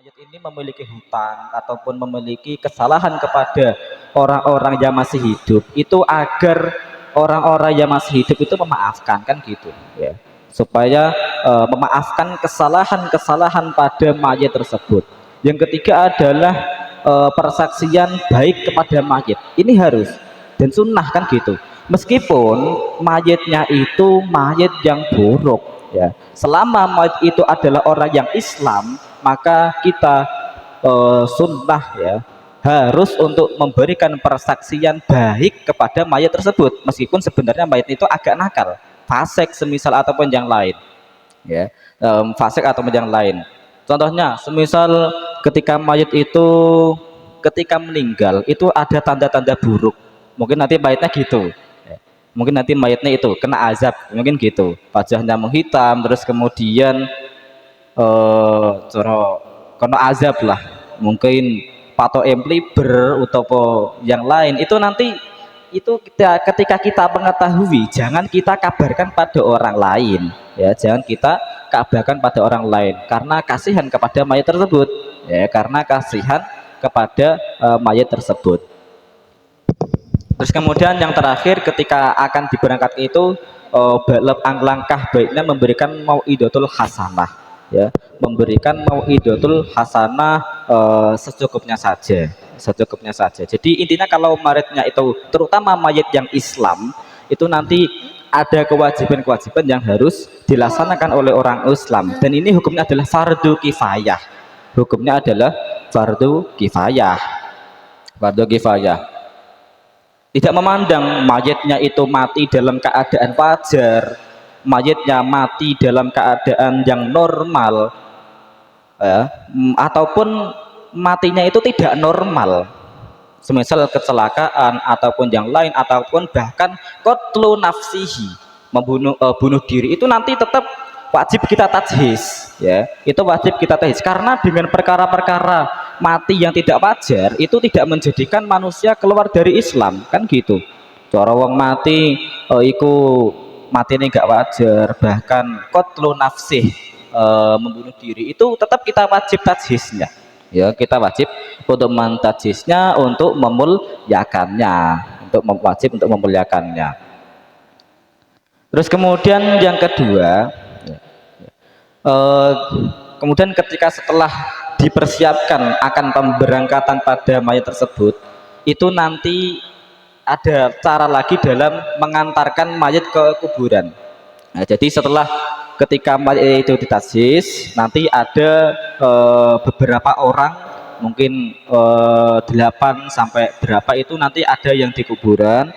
mayat ini memiliki hutang ataupun memiliki kesalahan kepada orang-orang yang masih hidup, itu agar orang-orang yang masih hidup itu memaafkan, kan gitu ya, supaya memaafkan kesalahan-kesalahan pada mayat tersebut. Yang ketiga adalah persaksian baik kepada mayat, ini harus dan sunnah, kan gitu, meskipun mayatnya itu mayat yang buruk ya, selama mayat itu adalah orang yang Islam, maka kita sunnah ya, harus untuk memberikan persaksian baik kepada mayat tersebut, meskipun sebenarnya mayat itu agak nakal, fasik semisal ataupun yang lain ya, fasik ataupun yang lain. Contohnya semisal ketika mayat itu ketika meninggal itu ada tanda-tanda buruk, mungkin nanti mayatnya gitu ya. Mungkin nanti mayatnya itu kena azab, mungkin gitu, wajahnya menghitam, terus kemudian coro kena azab lah, mungkin pato empliber atau yang lain, itu nanti itu ketika kita mengetahui, jangan kita kabarkan pada orang lain ya, jangan kita kabarkan pada orang lain, karena kasihan kepada mayat tersebut ya, karena kasihan kepada mayat tersebut. Terus kemudian yang terakhir, ketika akan diberangkatkan itu langkah baiknya memberikan mau'idatul hasanah ya, memberikan mau'idatul hasanah secukupnya saja, secukupnya saja. Jadi intinya kalau mayatnya itu terutama mayat yang Islam itu nanti ada kewajiban-kewajiban yang harus dilaksanakan oleh orang Islam, dan ini hukumnya adalah fardu kifayah, hukumnya adalah fardu kifayah, fardu kifayah. Tidak memandang mayatnya itu mati dalam keadaan wajar, mayatnya mati dalam keadaan yang normal ya, ataupun matinya itu tidak normal, semisal kecelakaan ataupun yang lain, ataupun bahkan qatlu nafsihi, bunuh diri, itu nanti tetap wajib kita tajhis ya, itu wajib kita tajhis, karena dengan perkara-perkara mati yang tidak wajar itu tidak menjadikan manusia keluar dari Islam, kan gitu. Cara wong mati iku mati ini nggak wajar, bahkan qatlu nafsih, membunuh diri, itu tetap kita wajib tajhisnya ya, kita wajib untuk mentajhisnya, untuk memuliakannya, untuk wajib untuk memuliakannya. Terus kemudian yang kedua kemudian ketika setelah dipersiapkan akan pemberangkatan pada mayat tersebut, itu nanti ada cara lagi dalam mengantarkan mayat ke kuburan. Nah, jadi setelah ketika mayat itu ditajhis, nanti ada beberapa orang, mungkin 8 sampai berapa itu, nanti ada yang di kuburan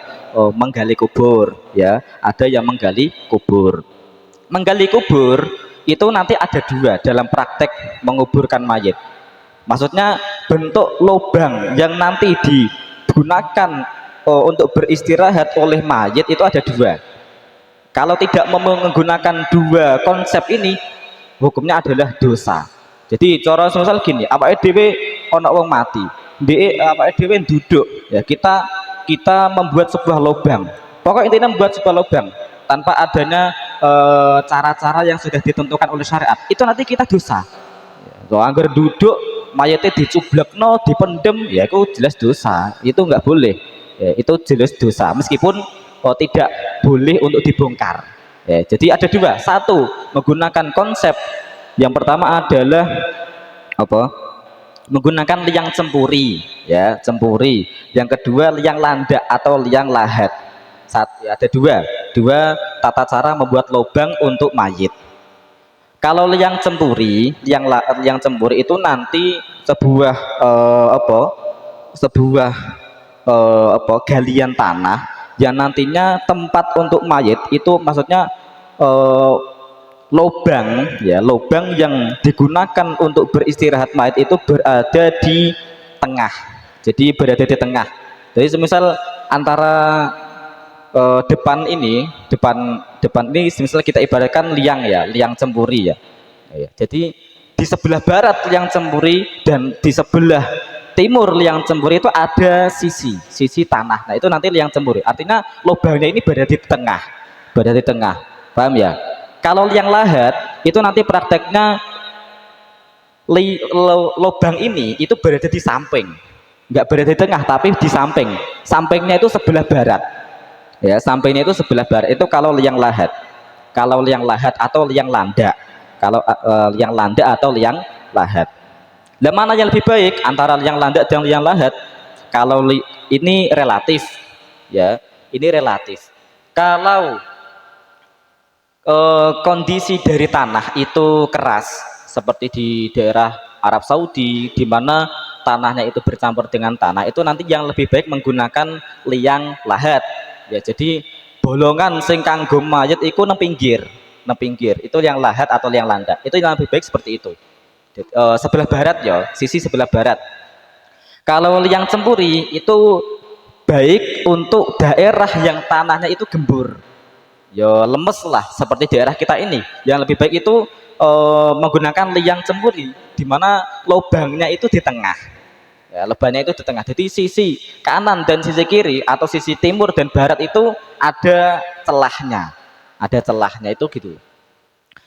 menggali kubur ya, ada yang menggali kubur. Menggali kubur itu nanti ada dua dalam praktek menguburkan mayat, maksudnya bentuk lubang yang nanti digunakan untuk beristirahat oleh mayat itu ada dua. Kalau tidak menggunakan dua konsep ini, hukumnya adalah dosa. Jadi cara misal gini, awake dhewe ana wong mati, awake dhewe duduk ya, kita membuat sebuah lubang, pokok intinya membuat sebuah lubang tanpa adanya cara-cara yang sudah ditentukan oleh syariat, itu nanti kita dosa. Kalau anggar duduk mayatnya dicublekno, dipendem, ya itu jelas dosa, itu nggak boleh ya, itu jelas dosa, meskipun tidak boleh untuk dibongkar ya. Jadi ada dua, satu menggunakan konsep, yang pertama adalah apa, menggunakan liang cempuri ya, cempuri. Yang kedua liang landak atau liang lahat. Ada dua tata cara membuat lubang untuk mayit. Kalau liang cempuri, liang cempuri itu nanti sebuah galian tanah yang nantinya tempat untuk mayit itu, maksudnya lubang ya, lubang yang digunakan untuk beristirahat mayit itu berada di tengah. Jadi berada di tengah. Jadi semisal antara depan ini misalnya kita ibaratkan liang ya, liang cempuri ya. Jadi di sebelah barat liang cempuri dan di sebelah timur liang cempuri itu ada sisi tanah. Nah itu nanti liang cempuri, artinya lubangnya ini berada di tengah, berada di tengah, paham ya? Kalau liang lahat itu nanti prakteknya lubang ini itu berada di samping, nggak berada di tengah tapi di samping. Sampingnya itu sebelah barat, ya sampingnya itu sebelah barat. Itu kalau liang lahat, kalau liang lahat atau liang landak, kalau liang landak atau liang lahat. Nah, mana yang lebih baik antara liang landak dan liang lahat? Kalau ini relatif, ya ini relatif. Kalau kondisi dari tanah itu keras seperti di daerah Arab Saudi di mana tanahnya itu bercampur dengan tanah, itu nanti yang lebih baik menggunakan liang lahat, ya. Jadi bolongan sing kanggo mayit iku nang pinggir, itu liang lahat atau liang landak, itu yang lebih baik seperti itu. Sebelah barat ya, sisi sebelah barat. Kalau liang cempuri itu baik untuk daerah yang tanahnya itu gembur, ya lemes lah, seperti daerah kita ini. Yang lebih baik itu menggunakan liang cempuri di mana lubangnya itu di tengah, ya lubangnya itu di tengah. Jadi sisi kanan dan sisi kiri atau sisi timur dan barat itu ada celahnya, itu gitu.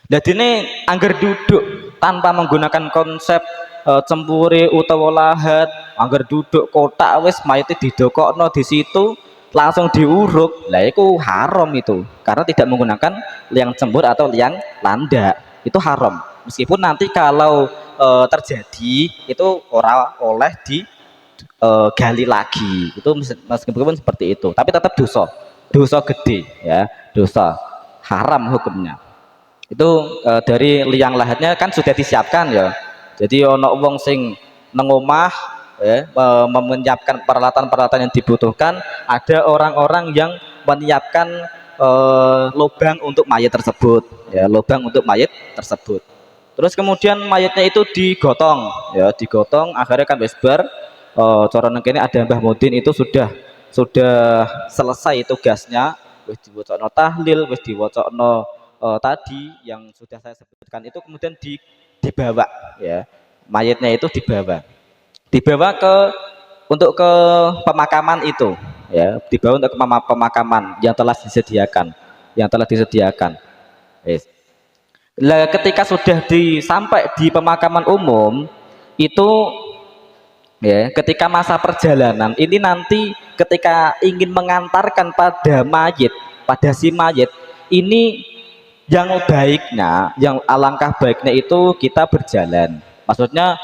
Jadi ini angger duduk tanpa menggunakan konsep cempuri utawa lahat, angger duduk kotak wis mayite didokokno di situ langsung diuruk, lah itu haram itu, karena tidak menggunakan liang cembur atau liang landak, itu haram. Meskipun nanti kalau terjadi itu ora oleh di gali lagi, itu meskipun seperti itu, tapi tetap dosa, gede, ya dosa, haram hukumnya. Itu dari liang lahatnya kan sudah disiapkan ya. Jadi ono wong sing nang omah, ya, menyiapkan peralatan-peralatan yang dibutuhkan. Ada orang-orang yang menyiapkan lubang untuk mayat tersebut, ya lubang untuk mayat tersebut. Terus kemudian mayatnya itu digotong, ya digotong, akhirnya kan wis bar. Cara nang kene ada Mbah Mudin itu sudah selesai tugasnya, wis diwocokno tahlil, wis diwocokno tadi yang sudah saya sebutkan itu, kemudian dibawa, ya mayatnya itu dibawa ke untuk ke pemakaman itu, ya dibawa untuk ke pemakaman yang telah disediakan, yes. Lah ketika sudah sampai di pemakaman umum itu, ya ketika masa perjalanan ini nanti ketika ingin mengantarkan pada si mayit ini, yang baiknya, yang alangkah baiknya itu kita berjalan, maksudnya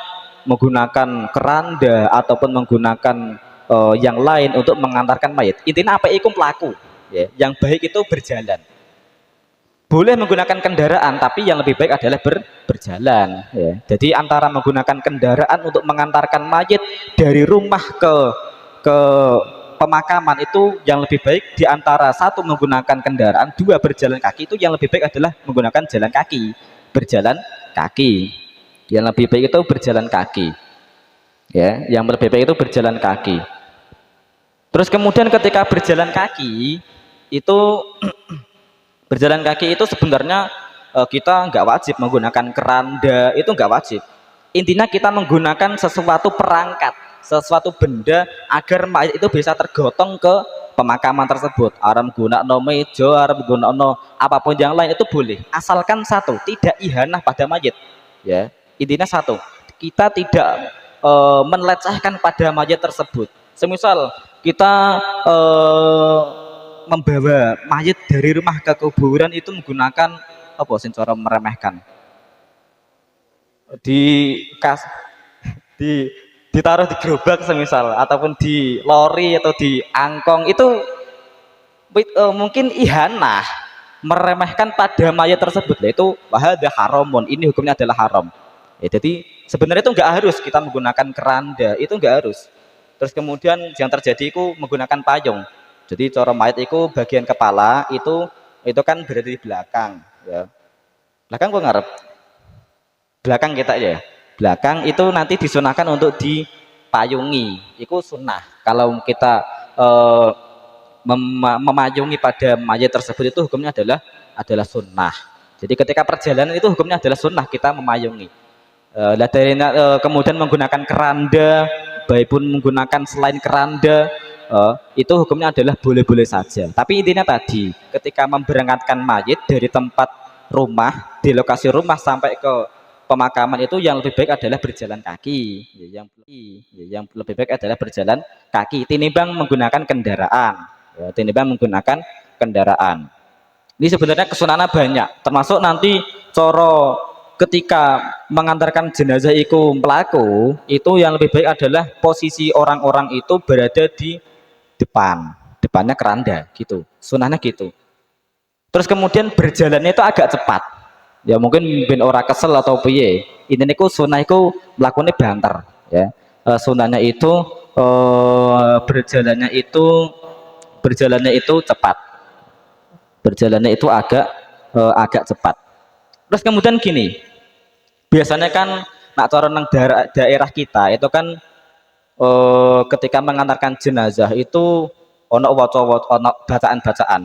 menggunakan keranda ataupun menggunakan yang lain untuk mengantarkan mayat. Intinya apa ikum pelaku, ya yang baik itu berjalan. Boleh menggunakan kendaraan, tapi yang lebih baik adalah berjalan, ya. Jadi antara menggunakan kendaraan untuk mengantarkan mayat dari rumah ke pemakaman itu yang lebih baik, di antara satu menggunakan kendaraan, dua berjalan kaki, itu yang lebih baik adalah menggunakan berjalan kaki. Yang lebih baik itu berjalan kaki, ya yang lebih baik itu berjalan kaki. Terus kemudian ketika berjalan kaki itu berjalan kaki itu sebenarnya kita nggak wajib menggunakan keranda, itu nggak wajib. Intinya kita menggunakan sesuatu perangkat, sesuatu benda agar mayat itu bisa tergotong ke pemakaman tersebut. Aram gunakno meja, aram gunakno apapun yang lain itu boleh, asalkan satu, tidak ihanah pada mayat, ya intinya satu, kita tidak melecehkan pada mayat tersebut. Semisal kita membawa mayat dari rumah ke kuburan itu menggunakan apa sih, cara meremehkan, ditaruh di gerobak semisal, ataupun di lori atau di angkong, itu mungkin ihanah, meremehkan pada mayat tersebut. Itu wahada haramun, ini hukumnya adalah haram, ya. Jadi sebenarnya itu enggak harus kita menggunakan keranda, itu enggak harus. Terus kemudian yang terjadi itu menggunakan payung. Jadi cara mayat itu bagian kepala itu kan berada di belakang, ya belakang kok ngarep, belakang kita ya, belakang itu nanti disunahkan untuk dipayungi, itu sunnah. Kalau kita memayungi pada mayat tersebut itu hukumnya adalah sunnah. Jadi ketika perjalanan itu hukumnya adalah sunnah kita memayungi. Kemudian menggunakan keranda, baik pun menggunakan selain keranda, itu hukumnya adalah boleh-boleh saja. Tapi intinya tadi, ketika memberangkatkan mayit dari tempat rumah, di lokasi rumah sampai ke pemakaman itu yang lebih baik adalah berjalan kaki. Yang lebih baik adalah berjalan kaki tinimbang menggunakan kendaraan. Ya, tinimbang menggunakan kendaraan. Ini sebenarnya kesunanan banyak, termasuk nanti coro ketika mengantarkan jenazah itu pelaku, itu yang lebih baik adalah posisi orang-orang itu berada di depannya keranda gitu, sunahnya gitu. Terus kemudian berjalannya itu agak cepat, ya mungkin ben ora kesel atau piye. Ini niku sunah iku melakukannya banter, ya. Sunahnya itu berjalannya itu cepat, berjalannya itu agak cepat. Terus kemudian gini, biasanya kan nak cara nang daerah kita itu kan ketika mengantarkan jenazah itu ono ono bacaan-bacaan,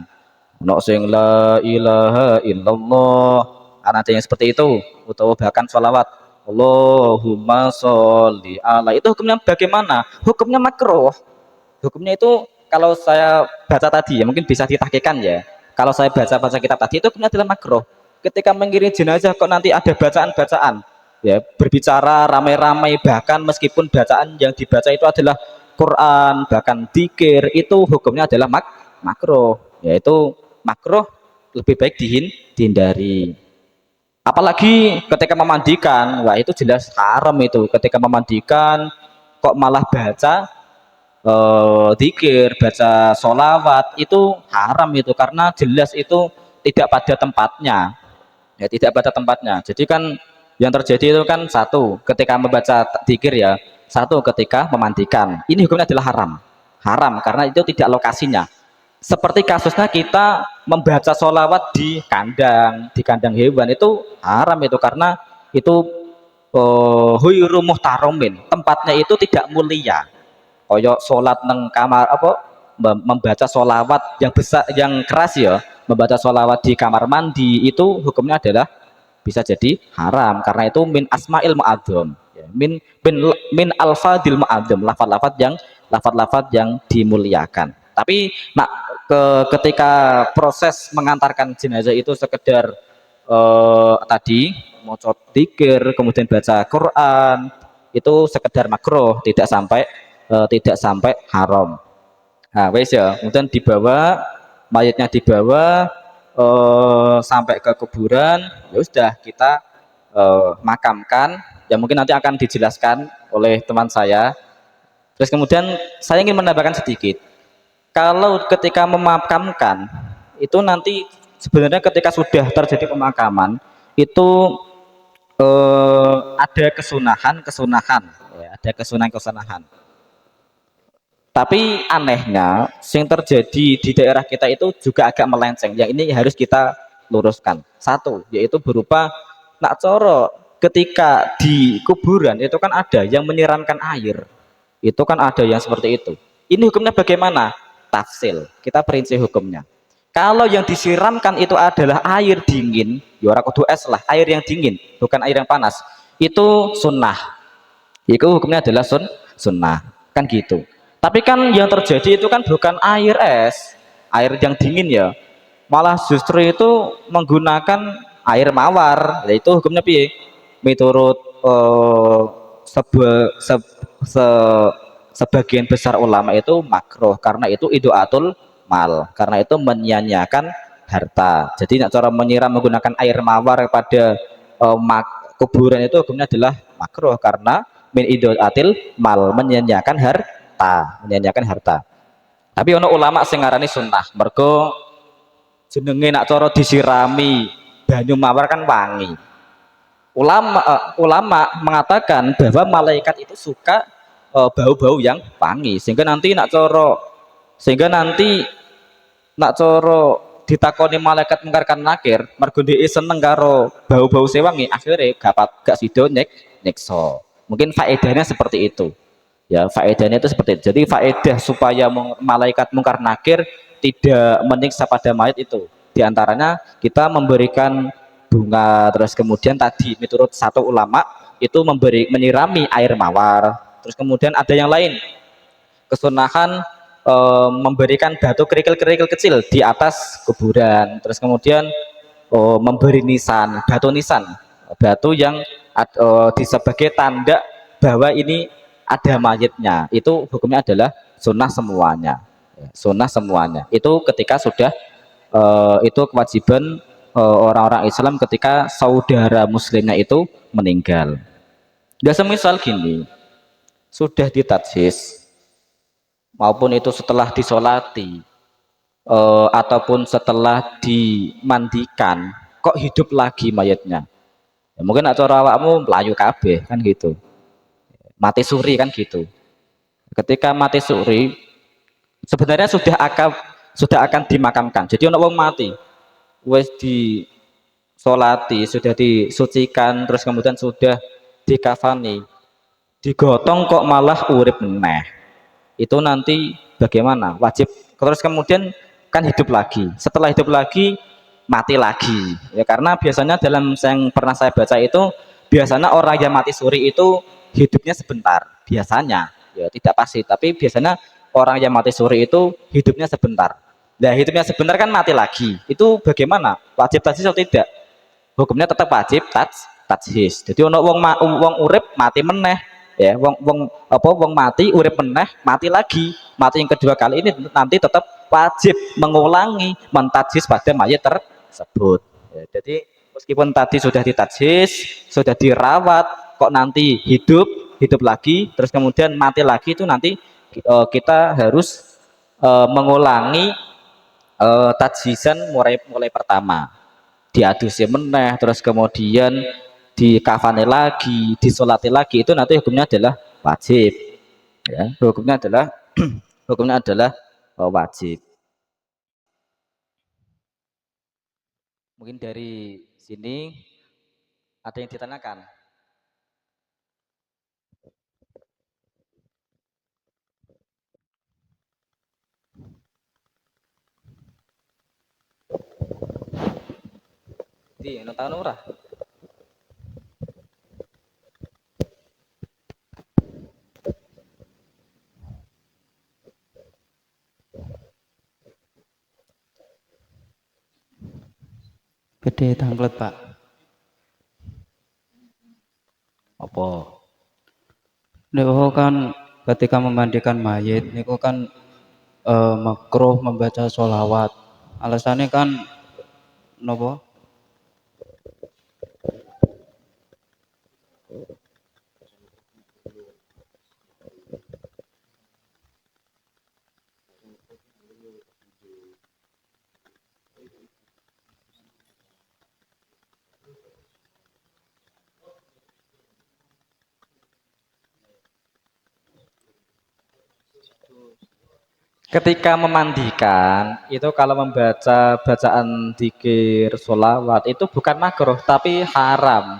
ono sing la ilaha illallah, ada yang seperti itu, atau bahkan sholawat Allahumma sholli ala. Itu hukumnya bagaimana? Hukumnya makruh. Hukumnya itu kalau saya baca tadi ya mungkin bisa ditahqiqkan ya. Kalau saya baca kitab tadi itu hukumnya adalah makruh. Ketika mengiring jenazah kok nanti ada bacaan-bacaan ya, berbicara ramai-ramai, bahkan meskipun bacaan yang dibaca itu adalah Quran, bahkan dzikir, itu hukumnya adalah makruh, yaitu makruh lebih baik dihindari. Apalagi ketika memandikan, wah itu jelas haram. Itu ketika memandikan kok malah baca dzikir, baca sholawat, itu haram itu, karena jelas itu tidak pada tempatnya, ya tidak pada tempatnya. Jadi kan yang terjadi itu kan satu ketika membaca dzikir ya, satu ketika memandikan, ini hukumnya adalah haram karena itu tidak lokasinya. Seperti kasusnya kita membaca sholawat di kandang hewan, itu haram itu, karena itu huyru muhtaromin, tempatnya itu tidak mulia. Koyok sholat neng kamar apa, membaca sholawat yang besar yang keras ya, membaca sholawat di kamar mandi, itu hukumnya adalah bisa jadi haram karena itu min asma'il mu'adzam ya, min alfadil mu'adzam, lafaz-lafaz yang dimuliakan. Tapi nak ketika proses mengantarkan jenazah itu sekedar tadi mau dzikir kemudian baca Quran, itu sekedar makruh, tidak sampai haram. Nah, wes ya, kemudian mayatnya dibawa sampai ke kuburan, ya sudah kita makamkan. Ya mungkin nanti akan dijelaskan oleh teman saya. Terus kemudian saya ingin menambahkan sedikit. Kalau ketika memakamkan itu nanti sebenarnya ketika sudah terjadi pemakaman itu ada kesunahan, ya, ada kesunahan. Tapi anehnya, yang terjadi di daerah kita itu juga agak melenceng. Yang ini harus kita luruskan. Satu, yaitu berupa nak coro ketika di kuburan itu kan ada yang menyiramkan air. Itu kan ada yang seperti itu. Ini hukumnya bagaimana? Tafsil. Kita perinci hukumnya. Kalau yang disiramkan itu adalah air dingin, ya ora kudu es lah, air yang dingin, bukan air yang panas. Itu sunnah. Itu hukumnya adalah sunnah. Kan gitu. Tapi kan yang terjadi itu kan bukan air es, air yang dingin ya, malah justru itu menggunakan air mawar. Yaitu hukumnya piye? Menurut sebagian besar ulama itu makruh karena itu idoatul mal, karena itu menyia-nyiakan harta. Jadi nak cara menyiram menggunakan air mawar pada kuburan itu hukumnya adalah makruh karena min idoatil mal, menyia-nyiakan harta. Tapi ono ulama sing ngarani sunnah, mergo jenenge nak cara disirami banyu mawar kan wangi. Ulama mengatakan bahwa malaikat itu suka bau-bau yang wangi, sehingga nanti nak coro ditakoni malaikat mungkar kan nakir, mergo dhek seneng karo bau-bau sewangi, akhirnya gak sido nyekso. Mungkin faedahnya seperti itu. Ya, faedahnya itu seperti itu. Jadi faedah supaya malaikat mungkar nakir tidak menyiksa pada mayat itu diantaranya kita memberikan bunga, terus kemudian tadi menurut satu ulama itu menyirami air mawar, terus kemudian ada yang lain kesunahan memberikan batu kerikil-kerikil kecil di atas kuburan, terus kemudian memberi batu nisan batu yang sebagai tanda bahwa ini ada mayatnya, itu hukumnya adalah sunnah semuanya. Sunnah semuanya itu ketika sudah itu kewajiban orang-orang Islam ketika saudara muslimnya itu meninggal. Gak semisal gini, sudah ditajis maupun itu setelah disolati ataupun setelah dimandikan kok hidup lagi mayatnya, ya, mungkin acara awakmu melayu kabeh kan gitu, mati suri kan gitu. Ketika mati suri sebenarnya sudah akan dimakamkan. Jadi ono wong mati wes disolati, sudah disucikan, terus kemudian sudah dikafani, digotong kok malah urip meneh, itu nanti bagaimana? Wajib terus kemudian kan hidup lagi, setelah hidup lagi mati lagi ya, karena biasanya dalam yang pernah saya baca itu biasanya orang yang mati suri itu hidupnya sebentar biasanya, ya tidak pasti tapi biasanya orang yang mati suri itu hidupnya sebentar. Nah hidupnya sebentar kan mati lagi, itu bagaimana? Wajib tajhis atau tidak? Hukumnya tetap wajib tajhis. Jadi ono wong urip mati meneh, ya wong mati urip meneh mati lagi, mati yang kedua kali ini nanti tetap wajib mengulangi mentajhis pada mayat tersebut, ya, jadi meskipun tadi sudah ditajhis sudah dirawat kok nanti hidup hidup lagi terus kemudian mati lagi, itu nanti kita harus mengulangi tajhisan mulai mulai pertama, diadusi meneh terus kemudian dikafani lagi disolati lagi, itu nanti hukumnya adalah wajib, ya hukumnya adalah hukumnya adalah wajib. Mungkin dari sini ada yang ditanyakan. Di tahu ora? Gede tanglet Pak. Apa? Niku kan ketika memandikan mayit, niku kan makruh membaca sholawat. Alasannya kan nopo? Ketika memandikan itu kalau membaca bacaan dzikir sholawat itu bukan makruh tapi haram.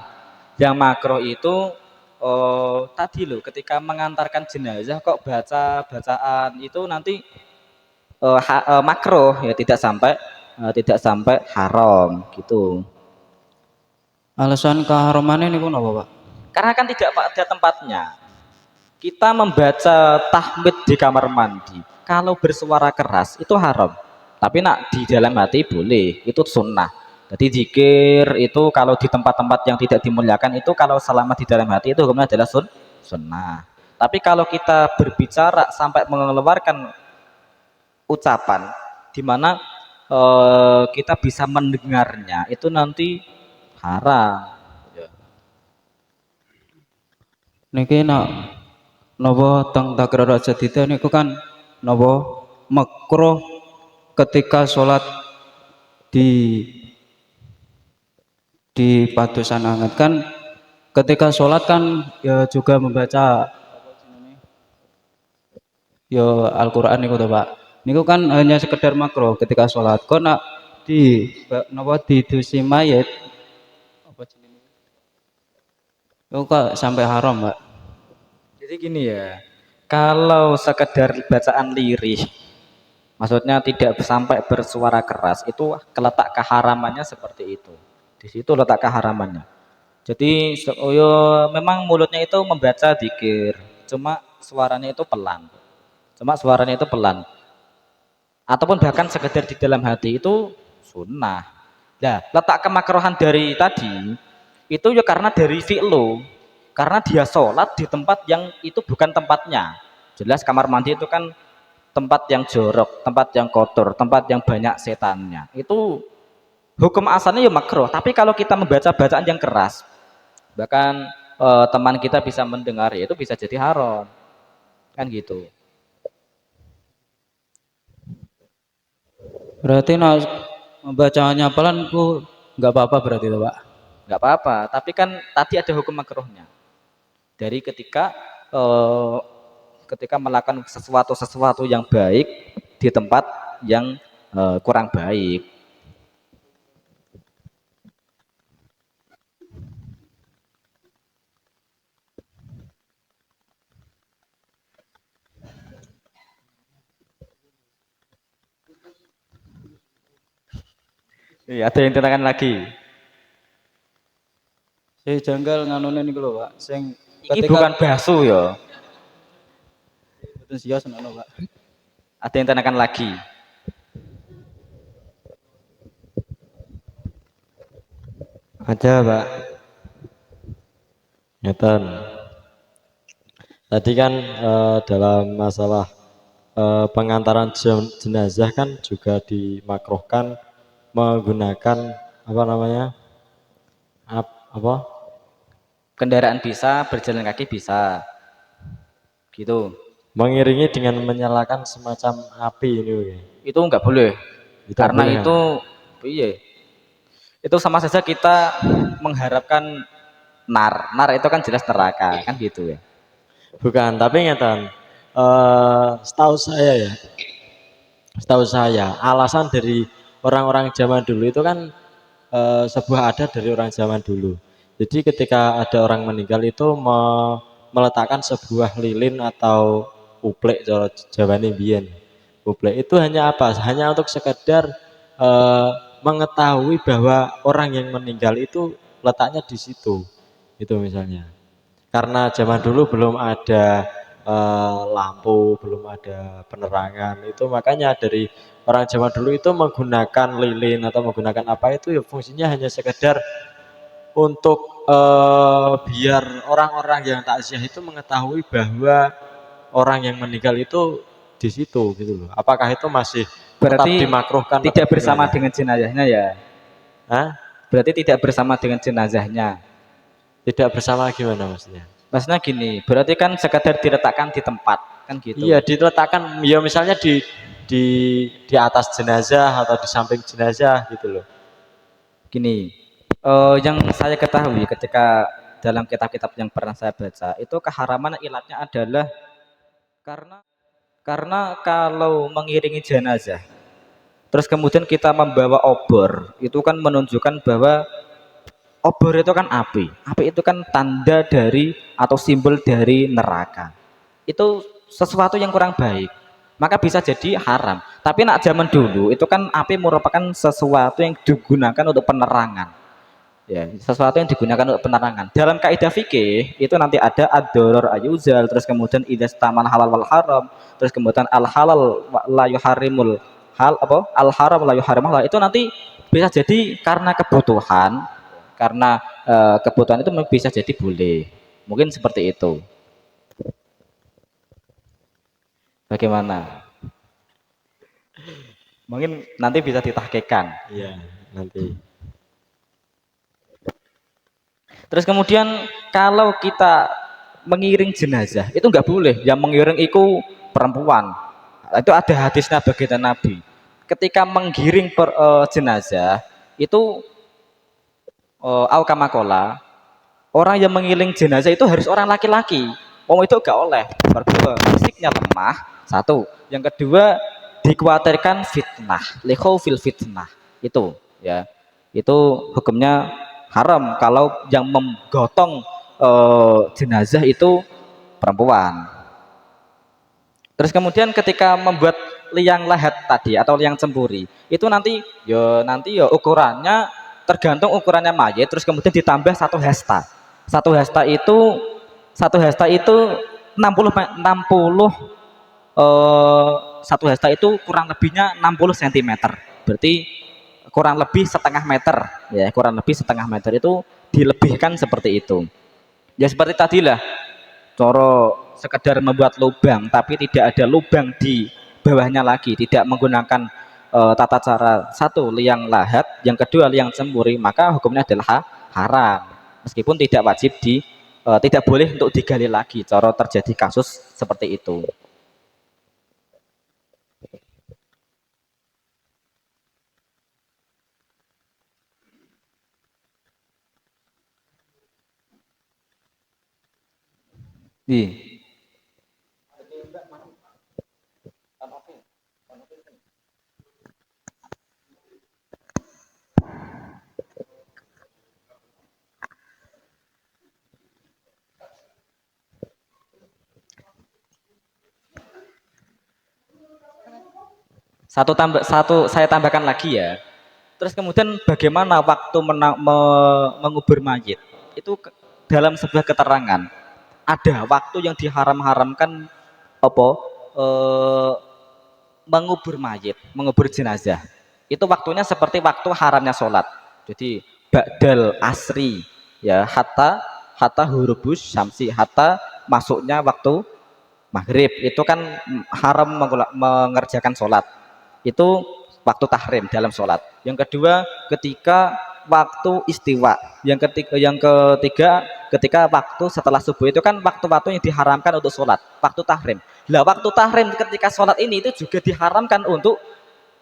Yang makruh itu tadi loh ketika mengantarkan jenazah kok baca bacaan itu nanti makruh, ya tidak sampai haram gitu. Alasan keharamannya niku nopo Pak? Karena kan tidak pada tempatnya. Kita membaca tahmid di kamar mandi, kalau bersuara keras itu haram. Tapi nak di dalam hati boleh, itu sunnah. Jadi zikir itu kalau di tempat-tempat yang tidak dimuliakan itu kalau selama di dalam hati itu hukumnya adalah sunnah. Tapi kalau kita berbicara sampai mengeluarkan ucapan di mana kita bisa mendengarnya itu nanti haram. Ya. Niki nak nopo teng takrarat jadida niku kan nopo makruh ketika sholat di padusan anget kan, ketika sholat kan ya juga membaca ya Al-Qur'an niku to Pak. Niku kan hanya sekedar makro ketika sholat. Kok nak di napa didusi mayit apa jenenge? Itu kok sampai haram, Pak. Jadi gini ya, kalau sekedar bacaan lirih, maksudnya tidak sampai bersuara keras, itu letak keharamannya seperti itu. Di situ letak keharamannya. Jadi memang mulutnya itu membaca dzikir, cuma suaranya itu pelan. Cuma suaranya itu pelan. Ataupun bahkan sekedar di dalam hati itu sunnah. Nah, letak kemakruhan dari tadi Itu ya karena dari fi'lu, karena dia sholat di tempat yang itu bukan tempatnya. Jelas kamar mandi itu kan tempat yang jorok, tempat yang kotor, tempat yang banyak setannya. Itu hukum asalnya ya makruh. Tapi kalau kita membaca bacaan yang keras, bahkan teman kita bisa mendengar, ya itu bisa jadi haram, kan gitu. Berarti nak membacanya hafalan ku nggak apa-apa berarti itu, Pak. Nggak apa-apa. Tapi kan tadi ada hukum makruhnya. Dari eh, ketika melakukan sesuatu yang baik di tempat yang kurang baik. Iya, ada yang tanyakan lagi. Saya janggal nganune niku lho, Pak. Sing Ini ketika bukan bakso ya. mboten sia senono, Pak. Ada yang tanyakan lagi. Ada Pak. Ngeten. Tadi kan dalam masalah pengantaran jenazah kan juga dimakruhkan menggunakan apa namanya apa Kendaraan bisa, berjalan kaki bisa. Gitu. mengiringi dengan menyalakan semacam api ini. Oke. Itu nggak boleh. Itu Karena boleh, itu iya. Itu sama saja kita mengharapkan nar itu kan jelas neraka kan gitu ya. bukan, tapi ngeten. Setahu saya alasan dari orang-orang zaman dulu itu kan sebuah adat dari orang zaman dulu. Jadi ketika ada orang meninggal itu meletakkan sebuah lilin atau uplek Jawane biyen. Uplek itu hanya apa? Hanya untuk sekedar eh, mengetahui bahwa orang yang meninggal itu letaknya di situ. Itu misalnya. Karena zaman dulu belum ada lampu, belum ada penerangan. Itu makanya dari orang zaman dulu itu menggunakan lilin atau menggunakan apa itu ya fungsinya hanya sekedar untuk biar orang-orang yang takziah itu mengetahui bahwa orang yang meninggal itu di situ gitu loh. Apakah itu masih tetap Berarti dimakruhkan tidak atau bersama gimana? dengan jenazahnya ya. Hah? Berarti tidak bersama dengan jenazahnya. Tidak bersama gimana maksudnya? Maksudnya gini, berarti kan sekadar diletakkan di tempat kan gitu. Iya, diletakkan ya misalnya di di atas jenazah atau di samping jenazah gitu loh. Gini, yang saya ketahui ketika dalam kitab-kitab yang pernah saya baca itu keharaman ilatnya adalah karena kalau mengiringi jenazah terus kemudian kita membawa obor itu kan menunjukkan bahwa obor itu kan api itu kan tanda dari atau simbol dari neraka, itu sesuatu yang kurang baik, maka bisa jadi haram. Tapi nak zaman dulu itu kan api merupakan sesuatu yang digunakan untuk penerangan, ya sesuatu yang digunakan untuk penerangan. Dalam kaidah fikih itu nanti ada ad-doror ayuzal, terus kemudian idas taman halal wal haram, terus kemudian al halal la yuharimul hal apa al haram la yuharimul halal, itu nanti bisa jadi karena kebutuhan, karena kebutuhan itu bisa jadi boleh, mungkin seperti itu. Bagaimana, mungkin nanti bisa ditahkikkan. Iya, nanti. Terus kemudian kalau kita mengiring jenazah itu nggak boleh, yang mengiring itu perempuan. Itu ada hadisnya baginda Nabi. Ketika menggiring jenazah itu kamakola, orang yang mengiring jenazah itu harus orang laki-laki. Itu gak oleh. Berdua, fisiknya lemah. Satu. Yang kedua dikhawatirkan fitnah, fil fitnah. Itu ya. Itu hukumnya haram kalau yang menggotong jenazah itu perempuan. Terus kemudian ketika membuat liang lahat tadi atau liang cemburi, itu nanti ukurannya tergantung ukurannya mayat, terus kemudian ditambah satu hasta. Satu hasta itu 60 satu hasta itu kurang lebihnya 60 cm. Berarti kurang lebih setengah meter, ya kurang lebih setengah meter itu dilebihkan seperti itu. Ya seperti tadilah, coro sekedar membuat lubang tapi tidak ada lubang di bawahnya lagi, tidak menggunakan tata cara satu liang lahat, yang kedua liang cemburi, maka hukumnya adalah haram. Meskipun tidak wajib tidak boleh untuk digali lagi. Coro terjadi kasus seperti itu. Iya. Satu saya tambahkan lagi ya. Terus kemudian bagaimana waktu mengubur mayit? Itu dalam sebuah keterangan ada waktu yang diharam-haramkan apa mengubur mayit, mengubur jenazah. Itu waktunya seperti waktu haramnya sholat. Jadi ba'dal asri ya hatta hurubus syamsi, hatta masuknya waktu maghrib itu kan haram mengerjakan sholat. Itu waktu tahrim dalam sholat. Yang kedua ketika waktu istiwa. Yang ketiga ketika waktu setelah subuh, itu kan waktu-waktu yang diharamkan untuk sholat, waktu tahrim. Lah waktu tahrim ketika sholat ini itu juga diharamkan untuk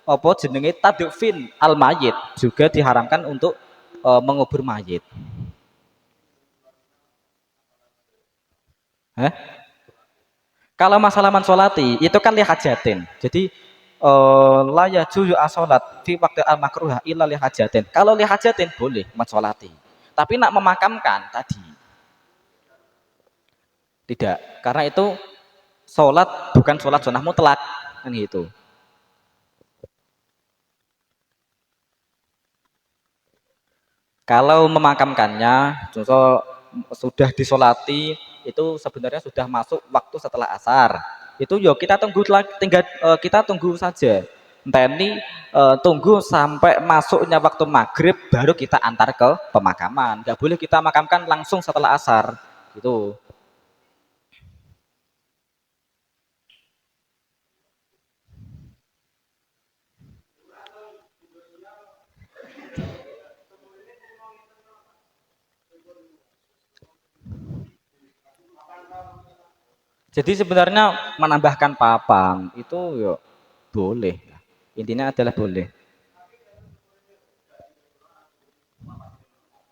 apa jenenge tadfin al mayit, juga diharamkan untuk mengubur mayit. Hah? Kalau masalah mansolati itu kan lihajatin. Jadi la yajuzu asolat fi waktu al makruha illa lihajatin. Kalau lihajatin boleh mansolati. Tapi nak memakamkan tadi tidak, karena itu sholat bukan sholat sunnah mutlak kan gitu. Kalau memakamkannya, contoh sudah disolati, itu sebenarnya sudah masuk waktu setelah asar. Itu yo kita tunggu tinggal kita tunggu saja. Enteni tunggu sampai masuknya waktu maghrib baru kita antar ke pemakaman. Gak boleh kita makamkan langsung setelah asar. Gitu. Jadi sebenarnya menambahkan papan itu yo boleh. Intinya adalah boleh.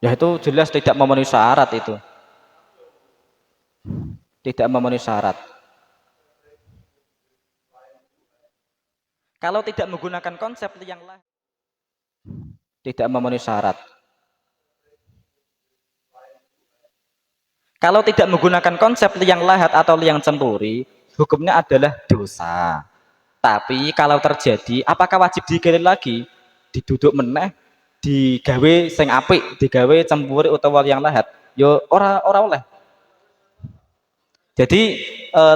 Ya itu jelas tidak memenuhi syarat itu. Tidak memenuhi syarat. Kalau tidak menggunakan konsep yang lain, tidak memenuhi syarat. Kalau tidak menggunakan konsep liang lahat atau liang cemburi, hukumnya adalah dosa. Tapi kalau terjadi, apakah wajib digali lagi? Diduduk meneh, digawe sing apik, digawe cemburi utawa liang lahat. Yo ora oleh. Jadi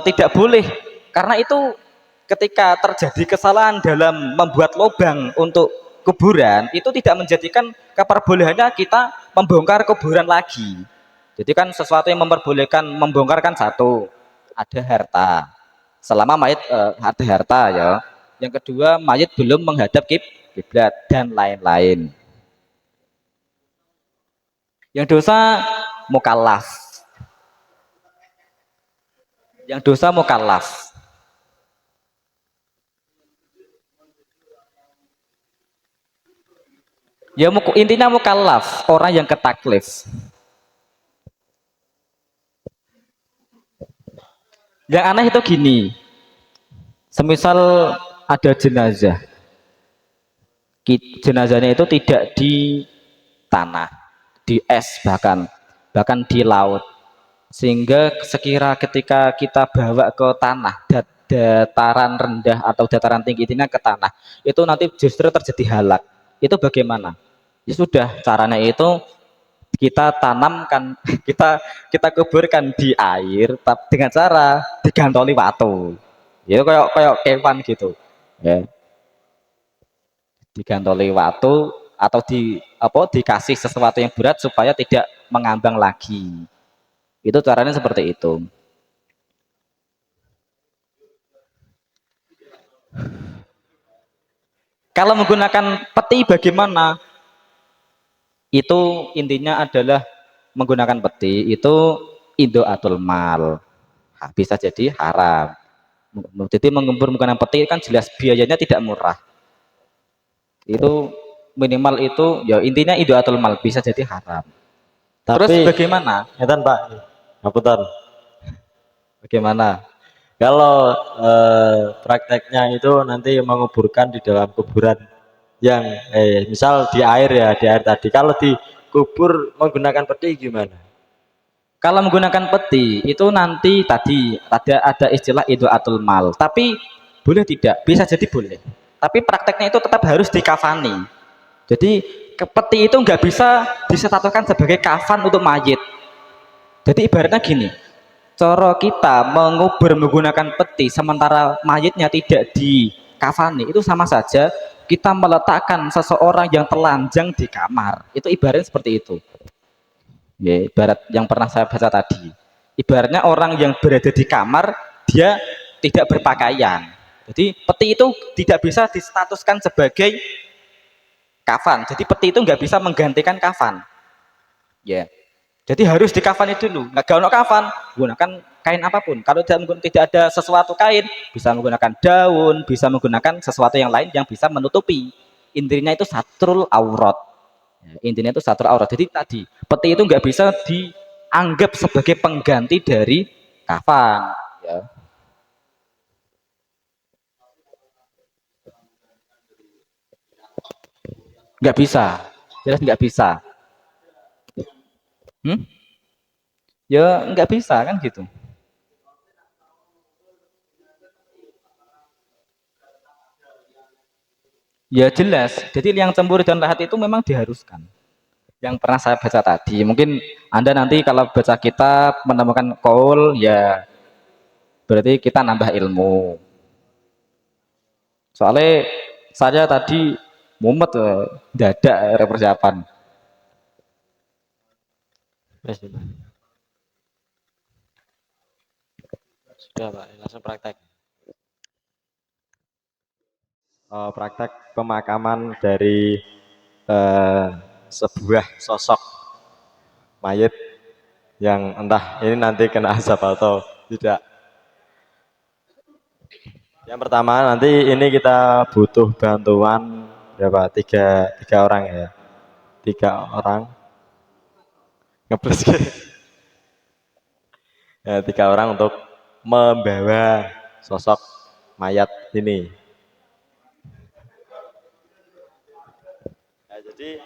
tidak boleh, karena itu ketika terjadi kesalahan dalam membuat lubang untuk kuburan, itu tidak menjadikan keperbolehannya kita membongkar kuburan lagi. Jadi kan sesuatu yang memperbolehkan membongkarkan satu, ada harta. Selama mayat ada harta ya. Yang kedua mayat belum menghadap kiblat dan lain-lain. Yang dosa mukallaf. Yang dosa mukallaf. Ya intinya mukallaf, orang yang ketaklif. Yang aneh itu gini, semisal ada jenazah, jenazahnya itu tidak di tanah, di es bahkan di laut, sehingga sekira ketika kita bawa ke tanah, dataran rendah atau dataran tinggi ini ke tanah, itu nanti justru terjadi halak. Itu bagaimana? Ya sudah, caranya itu kita tanamkan, kita kuburkan di air dengan cara digantoli watu. Ya kayak kewan gitu. Ya. Digantoli watu atau dikasih sesuatu yang berat supaya tidak mengambang lagi. Itu caranya seperti itu. Kalau menggunakan peti bagaimana? Itu intinya adalah menggunakan peti itu atul mal. Bisa jadi haram. Jadi menggunakan peti kan jelas biayanya tidak murah. Itu minimal itu ya intinya atul mal bisa jadi haram. Terus Tapi bagaimana? ngeten Pak, ngapunten. Bagaimana? Kalau prakteknya itu nanti menguburkan di dalam kuburan yang misal di air ya, di air tadi. Kalau dikubur menggunakan peti gimana? Kalau menggunakan peti itu nanti tadi ada istilah atul mal. Tapi boleh tidak? Bisa jadi boleh. Tapi prakteknya itu tetap harus dikafani. Jadi peti itu nggak bisa disetatuskan sebagai kafan untuk mayit. Jadi ibaratnya gini, cara kita mengubur menggunakan peti sementara mayitnya tidak dikafani itu sama saja kita meletakkan seseorang yang telanjang di kamar. Itu ibaratnya seperti itu. Ya, ibarat yang pernah saya baca tadi. Ibaratnya orang yang berada di kamar dia tidak berpakaian. Jadi peti itu tidak bisa distatuskan sebagai kafan. Jadi peti itu nggak bisa menggantikan kafan. Ya. Jadi harus dikafani dulu. Nggak gak kafan, gunakan kain apapun. Kalau tidak ada sesuatu kain, bisa menggunakan daun, bisa menggunakan sesuatu yang lain yang bisa menutupi. Intinya itu satrul aurat. Ya, intinya itu satrul aurat. Jadi tadi peti itu nggak bisa dianggap sebagai pengganti dari kafan. Ya. Nggak bisa, jelas nggak bisa. Hmm? Ya nggak bisa kan gitu. Ya jelas. Jadi liang cemburu dan lahat itu memang diharuskan. Yang pernah saya baca tadi. Mungkin Anda nanti kalau baca kitab menemukan kaul ya berarti kita nambah ilmu. Soalnya saya tadi mumet dadak persiapan. Wes, Pak. Sudah Pak, langsung praktek. Praktek pemakaman dari eh, sebuah sosok mayit yang entah ini nanti kena azab atau tidak. Yang pertama nanti ini kita butuh bantuan berapa? Tiga orang ya. 3 orang ngebles gitu. Ya, 3 orang untuk membawa sosok mayat ini. Nah, jadi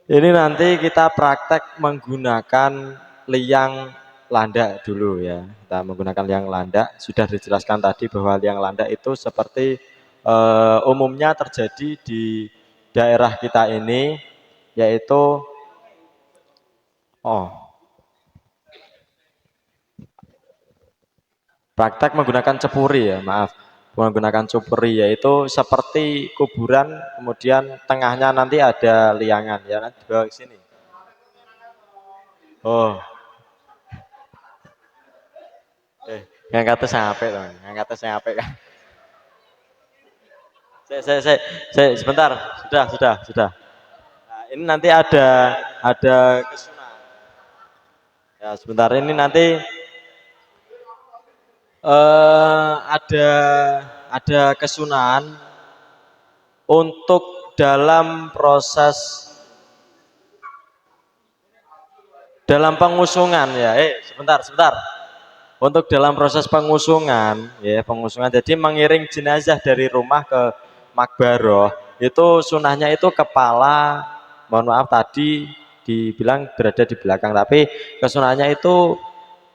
ini nanti kita praktek menggunakan liang landak dulu ya. Kita menggunakan liang landak. Sudah dijelaskan tadi bahwa liang landak itu seperti umumnya terjadi di daerah kita ini, yaitu praktek menggunakan cepuri ya, maaf. Menggunakan cepuri yaitu seperti kuburan, kemudian tengahnya nanti ada liangan ya, nanti dibawa ke sini. Oh, ngangkatnya sampai dong, ngangkatnya sampai kan. Sebentar, sudah. Nah, ini nanti ada kesunahan. Ya, sebentar ini nanti ada kesunahan untuk dalam pengusungan ya. Sebentar. Untuk dalam proses pengusungan jadi mengiring jenazah dari rumah ke makbaroh itu sunahnya itu kepala, mohon maaf tadi dibilang berada di belakang, tapi kesunahnya itu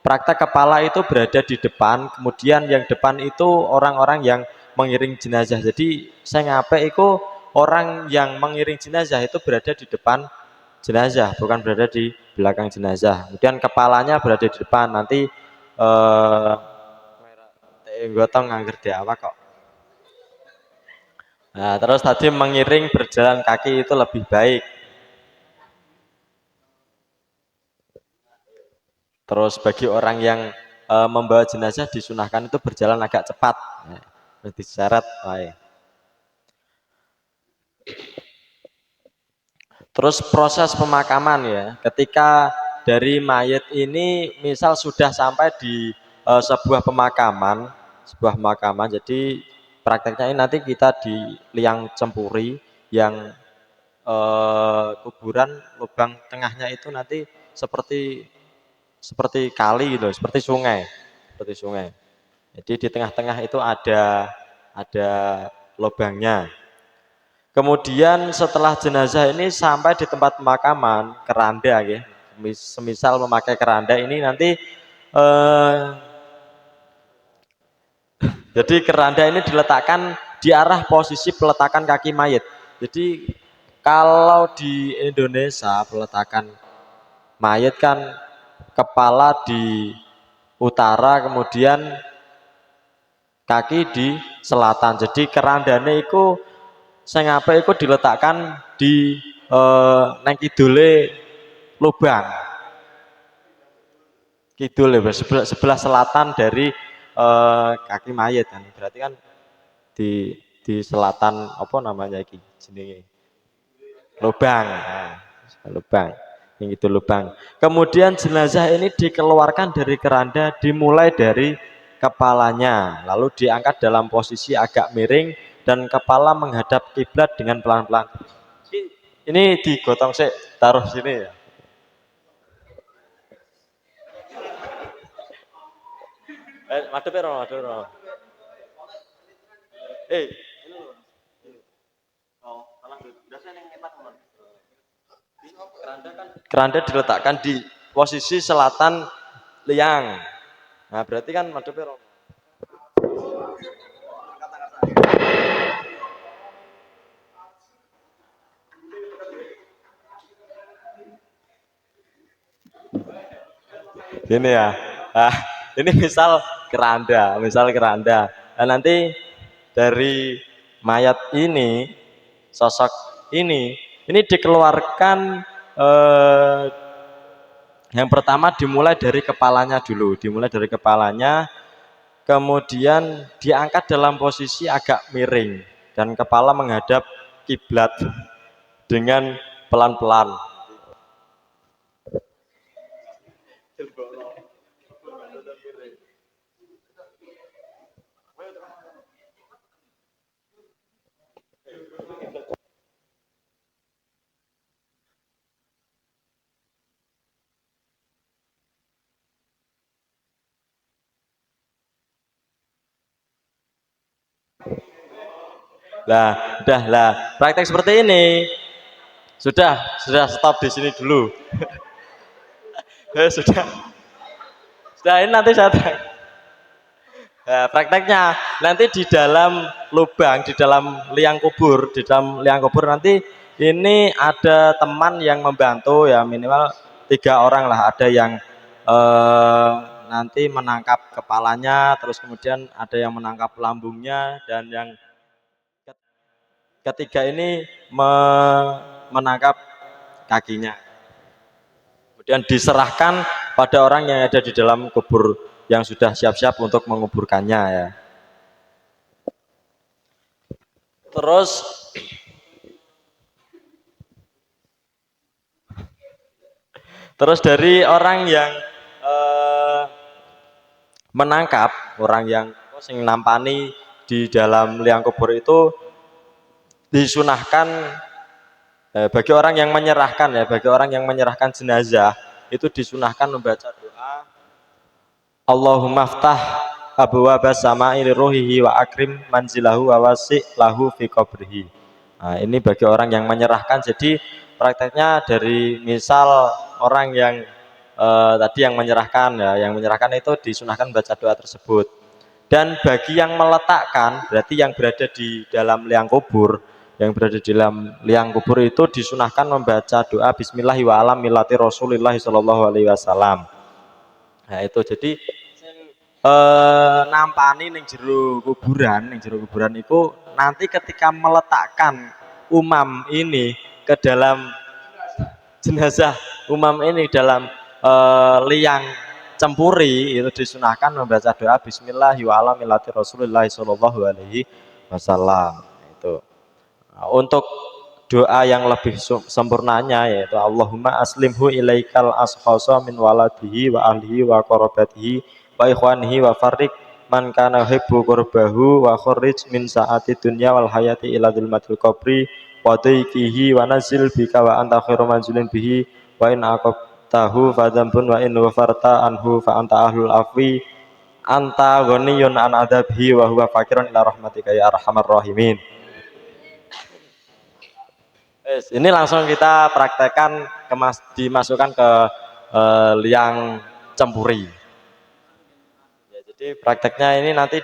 praktek kepala itu berada di depan, kemudian yang depan itu orang-orang yang mengiring jenazah. Jadi saya ngape itu orang yang mengiring jenazah itu berada di depan jenazah, bukan berada di belakang jenazah. Kemudian kepalanya berada di depan. Nanti gotong ngangger di awak kok. Nah, terus tadi mengiring berjalan kaki itu lebih baik. Terus bagi orang yang membawa jenazah disunahkan itu berjalan agak cepat. Nah, disyarat wae. Terus proses pemakaman ya, ketika dari mayat ini misal sudah sampai di sebuah pemakaman, jadi prakteknya ini nanti kita di liang cempuri yang kuburan lubang tengahnya itu nanti seperti seperti kali gitu, seperti sungai. Jadi di tengah-tengah itu ada lubangnya. Kemudian setelah jenazah ini sampai di tempat pemakaman, keranda ya. Semisal memakai keranda ini nanti jadi keranda ini diletakkan di arah posisi peletakan kaki mayat. Jadi kalau di Indonesia peletakan mayat kan kepala di utara, kemudian kaki di selatan. Jadi kerandane itu sengape itu diletakkan di neng kidule lubang. Kidul ya, sebelah selatan dari kaki mayat kan. Berarti kan di selatan apa namanya iki jenenge? Lubang. Nah, lubang. Yang itu lubang. Kemudian jenazah ini dikeluarkan dari keranda dimulai dari kepalanya, lalu diangkat dalam posisi agak miring dan kepala menghadap kiblat dengan pelan-pelan. Ini digotong sih, taruh sini ya. Madep ya, madep ya. Ini loh. Oh, salah biasanya yang ngetak teman. Keranda diletakkan di posisi selatan liang. Nah, berarti kan madepnya rono. Gini ya. Nah, ini misal keranda. Nah, nanti dari mayat ini, sosok ini dikeluarkan yang pertama dimulai dari kepalanya dulu, kemudian diangkat dalam posisi agak miring dan kepala menghadap kiblat dengan pelan-pelan. Lah, udah lah. Praktek seperti ini. Sudah stop di sini dulu. Sudah. Sudah ini nanti saya nah, prakteknya nanti di dalam lubang, di dalam liang kubur nanti ini ada teman yang membantu ya minimal 3 orang lah. Ada yang nanti menangkap kepalanya, terus kemudian ada yang menangkap lambungnya dan yang ketiga ini menangkap kakinya. Kemudian diserahkan pada orang yang ada di dalam kubur yang sudah siap-siap untuk menguburkannya ya. Terus dari orang yang menangkap, orang yang nampani di dalam liang kubur itu disunahkan bagi orang yang menyerahkan jenazah itu disunahkan membaca doa Allahumma ftah abwaabas samaa'i liruhihi wa akrim manzilahu wa wasi' lahu fi qabrihi. Nah, ini bagi orang yang menyerahkan. Jadi prakteknya dari misal orang yang tadi yang menyerahkan itu disunahkan baca doa tersebut. Dan bagi yang meletakkan, berarti yang berada di dalam liang kubur, itu disunahkan membaca doa Bismillahi wa alam millati Rasulillah sallallahu alaihi wasallam. Nah itu jadi nampani ning jero kuburan itu nanti ketika meletakkan umam ini ke dalam jenazah umam ini dalam liang cempuri itu disunahkan membaca doa Bismillahi wa ala millati Rasulillah sallallahu alaihi wasallam. Itu. Nah, untuk doa yang lebih sempurnanya yaitu Allahumma aslimhu ilaikal ashasa min waladihi wa ahlihi wa qarabatihi wa ikhwanihi wa farriq man kana hibbu qurbahu wa khurrij min saati dunya wal hayati ila dzulmatil qabri wa daikihi wa nazil bika wa anta khairu manzilin bihi wa in aqabtahu fa dzambun wa in wafarta anhu fa anta ahlul afwi anta ghaniyun an adabhi wa huwa fakirun ila rahmatika ya arhamar rahimin. Ini langsung kita praktekkan dimasukkan ke liang cempuri. Ya, jadi prakteknya ini nanti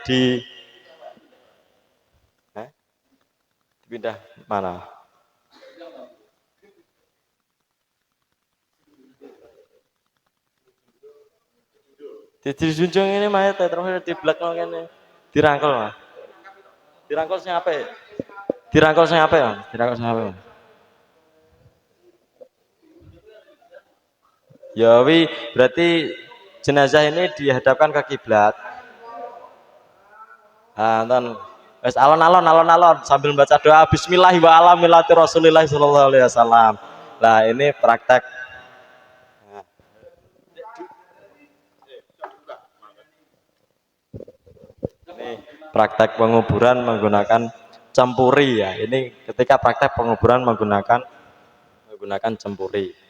dipindah mana? Dijunjung ini mayat terus di belakang ini dirangkul mah. Dirangkul siapa? Dirangkul siapa ya? Dirangkul siapa? Ya wi berarti jenazah ini dihadapkan ke kiblat. Ah, nonton wes alon-alon sambil baca doa Bismillahi wa ala millati Rasulillah sallallahu alaihi wasallam. Nah, ini praktek. Ini praktek penguburan menggunakan cempuri ya. Ini ketika praktek penguburan menggunakan cempuri.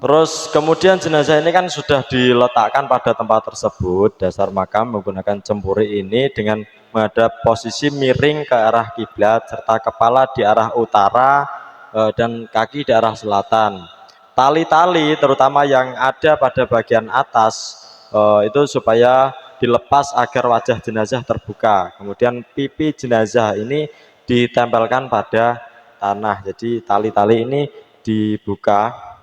Terus kemudian jenazah ini kan sudah diletakkan pada tempat tersebut, dasar makam menggunakan cempuri ini dengan menghadap posisi miring ke arah kiblat serta kepala di arah utara dan kaki di arah selatan. Tali-tali terutama yang ada pada bagian atas itu supaya dilepas agar wajah jenazah terbuka. Kemudian pipi jenazah ini ditempelkan pada tanah. Jadi tali-tali ini dibuka.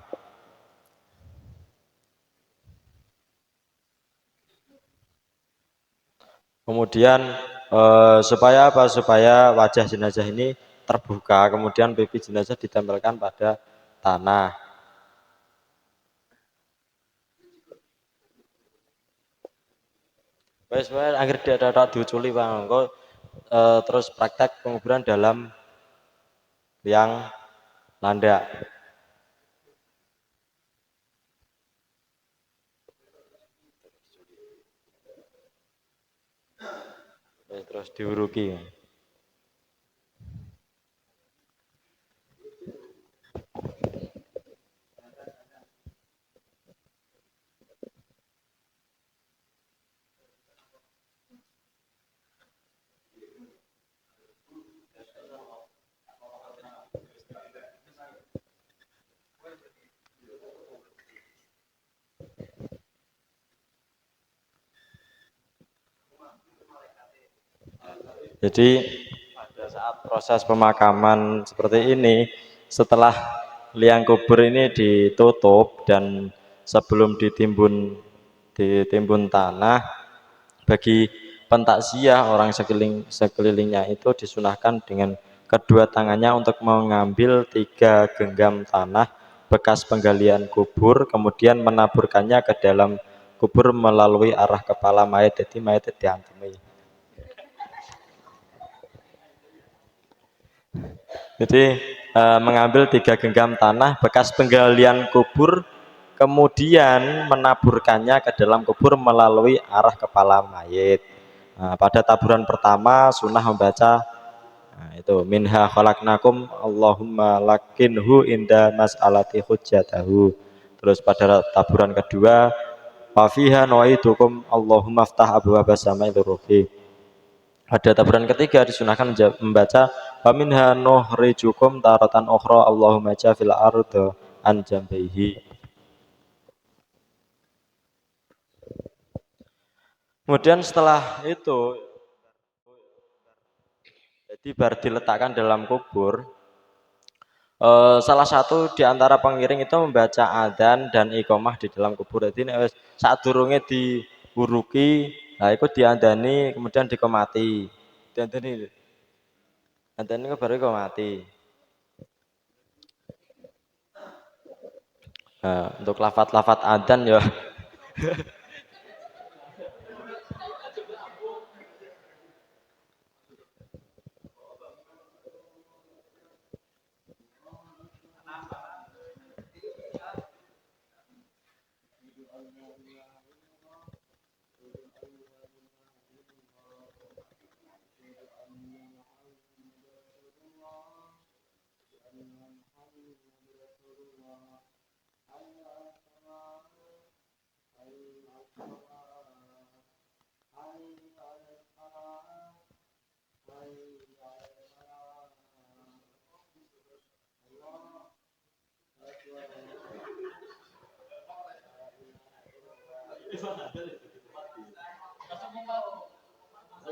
Kemudian supaya apa? Supaya wajah jenazah ini terbuka, kemudian pipi jenazah ditempelkan pada tanah. Wes akhir dia ada diuculi Bang. Engko terus praktek penguburan dalam liang landak. Terus diuruki. Jadi pada saat proses pemakaman seperti ini, setelah liang kubur ini ditutup dan sebelum ditimbun tanah, bagi pentakziah orang sekelilingnya itu disunahkan dengan kedua tangannya untuk mengambil 3 genggam tanah bekas penggalian kubur, kemudian menaburkannya ke dalam kubur melalui arah kepala mayat. Jadi mayat diantemi. Jadi mengambil 3 genggam tanah bekas penggalian kubur, kemudian menaburkannya ke dalam kubur melalui arah kepala mayit. Nah, pada taburan pertama sunnah membaca itu minha khalaqnakum Allahumma lakinhu inda mas'alati hujjatahu. Terus pada taburan kedua wa fiha nu'idukum Allahumma aftah abwaaba samai dzurruhi. Pada taburan ketiga disunahkan membaca wa minha nukhrijukum taratan ukhra Allahumma ja'fil arda an jambaihi. Kemudian setelah itu jadi bar diletakkan dalam kubur, salah satu di antara pengiring itu membaca adzan dan iqamah di dalam kubur. Jadi saat durunge diuruki, nah itu diandani kemudian dikomati. Diandani. Andani baru iqamati. Untuk lafat-lafat adzan ya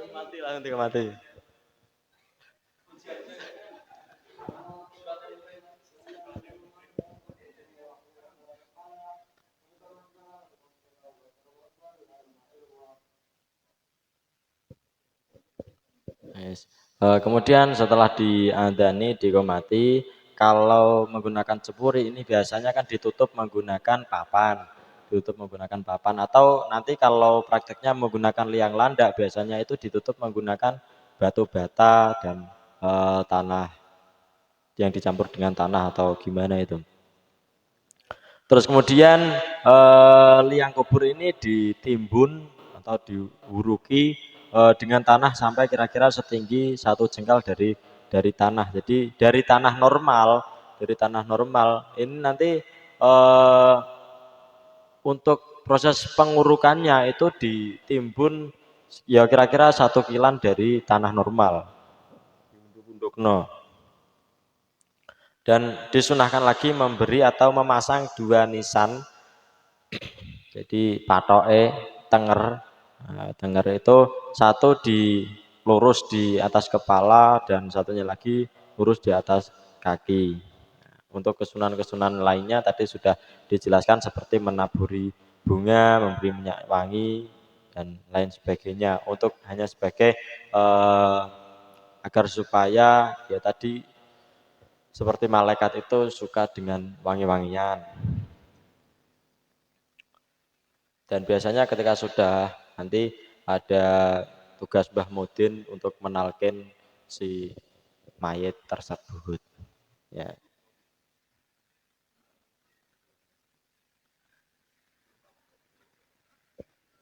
mati langsung tiga mati. Yes. Kemudian setelah diadani dikomati, kalau menggunakan cepuri ini biasanya kan ditutup menggunakan papan, atau nanti kalau prakteknya menggunakan liang landak biasanya itu ditutup menggunakan batu bata dan tanah yang dicampur dengan tanah atau gimana itu. Terus kemudian liang kubur ini ditimbun atau diuruki dengan tanah sampai kira-kira setinggi 1 jengkal dari tanah. Jadi dari tanah normal ini nanti untuk proses pengurukannya itu ditimbun ya kira-kira 1 kilan dari tanah normal. Dan disunahkan lagi memberi atau memasang 2 nisan. Jadi patoke tenger. Nah, tenger itu satu lurus di atas kepala dan satunya lagi lurus di atas kaki. Untuk kesunan-kesunan lainnya tadi sudah dijelaskan seperti menaburi bunga, memberi minyak wangi dan lain sebagainya. Untuk hanya sebagai agar supaya ya tadi seperti malaikat itu suka dengan wangi-wangian. Dan biasanya ketika sudah nanti ada tugas Mbah Mudin untuk menalkin si mayit tersebut. Ya.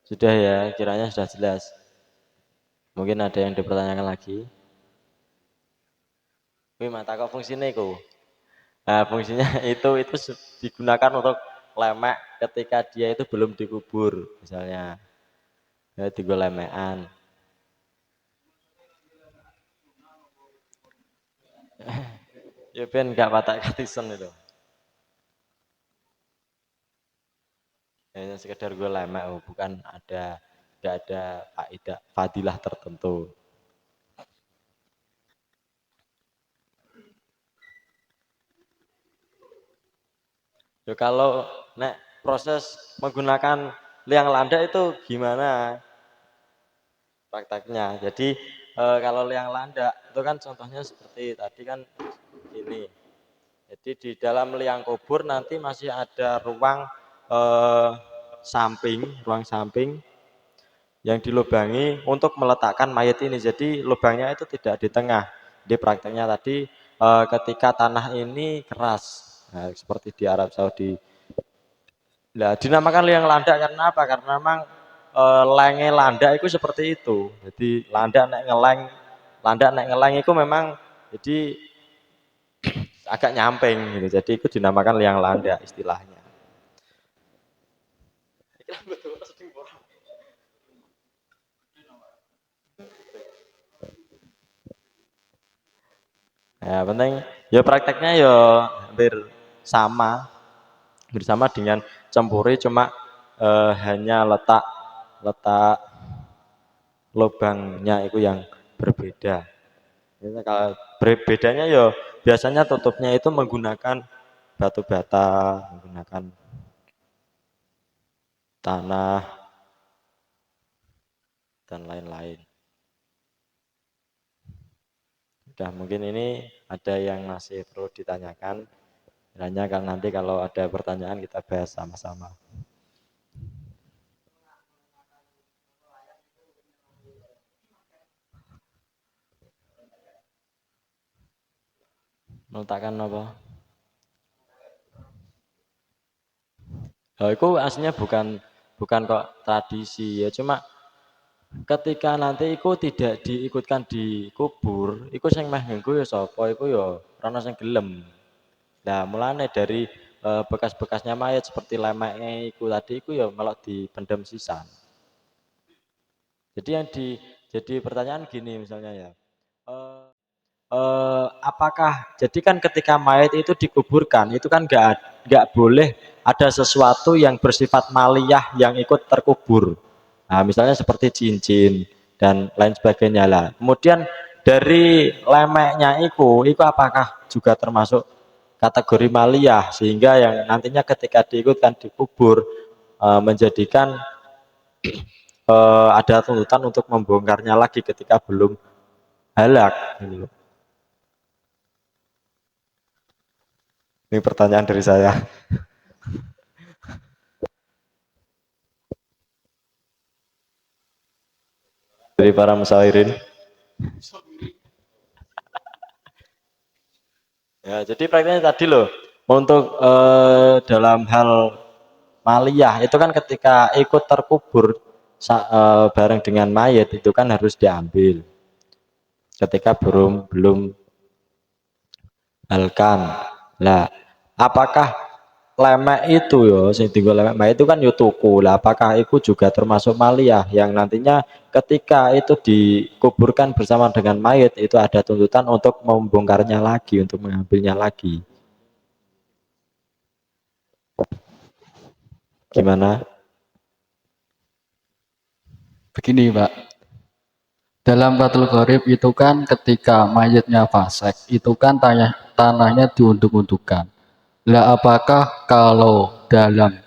Sudah ya, kiranya sudah jelas. Mungkin ada yang dipertanyakan lagi. Wih, mata kok fungsinya itu? Nah, fungsinya itu digunakan untuk lemek ketika dia itu belum dikubur, misalnya. Ya, tiga lemekan. Ya ben enggak patak katisen itu. Hanya sekedar gue lemek, bukan enggak ada faedah fadilah tertentu. Ya kalau nek proses menggunakan liang landak itu gimana prakteknya? Jadi kalau liang landak itu kan contohnya seperti tadi kan ini. Jadi di dalam liang kubur nanti masih ada ruang ruang samping yang dilubangi untuk meletakkan mayat ini. Jadi lubangnya itu tidak di tengah. Di prakteknya tadi ketika tanah ini keras, nah, seperti di Arab Saudi. Nah, dinamakan liang landak karena apa? Karena memang lenge landak itu seperti itu. Jadi landak nek ngeleng itu memang jadi agak nyamping gitu. Jadi itu dinamakan liang landak istilahnya. Ya, penting ya prakteknya ya hampir sama. Bersama dengan cempuri cuma hanya letak letak lubangnya itu yang berbeda. Ini kalau bedanya ya biasanya tutupnya itu menggunakan batu bata, menggunakan tanah dan lain-lain. Udah mungkin ini ada yang masih perlu ditanyakan. Kiranya kalau nanti kalau ada pertanyaan kita bahas sama-sama. Meletakkan apa? Itu aslinya bukan bukan kok tradisi ya, cuma ketika nanti iku tidak diikutkan di kubur, iku sing meh nganggo ya sapa? Iku ya ora sing gelem. Nah, mulane dari bekas-bekasnya mayat seperti lemeknya iku tadi iku ya melok dipendam sisan. Jadi jadi pertanyaan gini misalnya ya. eh, Apakah jadi kan ketika mayat itu dikuburkan itu kan nggak boleh ada sesuatu yang bersifat maliyah yang ikut terkubur. Nah, misalnya seperti cincin dan lain sebagainya lah. Kemudian dari lemeknya itu apakah juga termasuk kategori maliyah sehingga yang nantinya ketika diikutkan dikubur menjadikan ada tuntutan untuk membongkarnya lagi ketika belum halak. Gitu. Ini pertanyaan dari saya. Dari para musyawirin. Ya, jadi praktiknya tadi loh, untuk dalam hal maliyah itu kan ketika ikut terkubur bareng dengan mayat itu kan harus diambil. Ketika belum halkan. Lah, apakah lemek itu yo sing tinggal lemek mayat itu kan yo tuku. Lah, apakah itu juga termasuk maliyah yang nantinya ketika itu dikuburkan bersama dengan mayat itu ada tuntutan untuk membongkarnya lagi, untuk mengambilnya lagi. Gimana? Begini, Pak. Dalam Fathul Qorib itu kan ketika mayatnya fasek, itu kan tanahnya diunduk-undukan. Lah apakah kalau dalam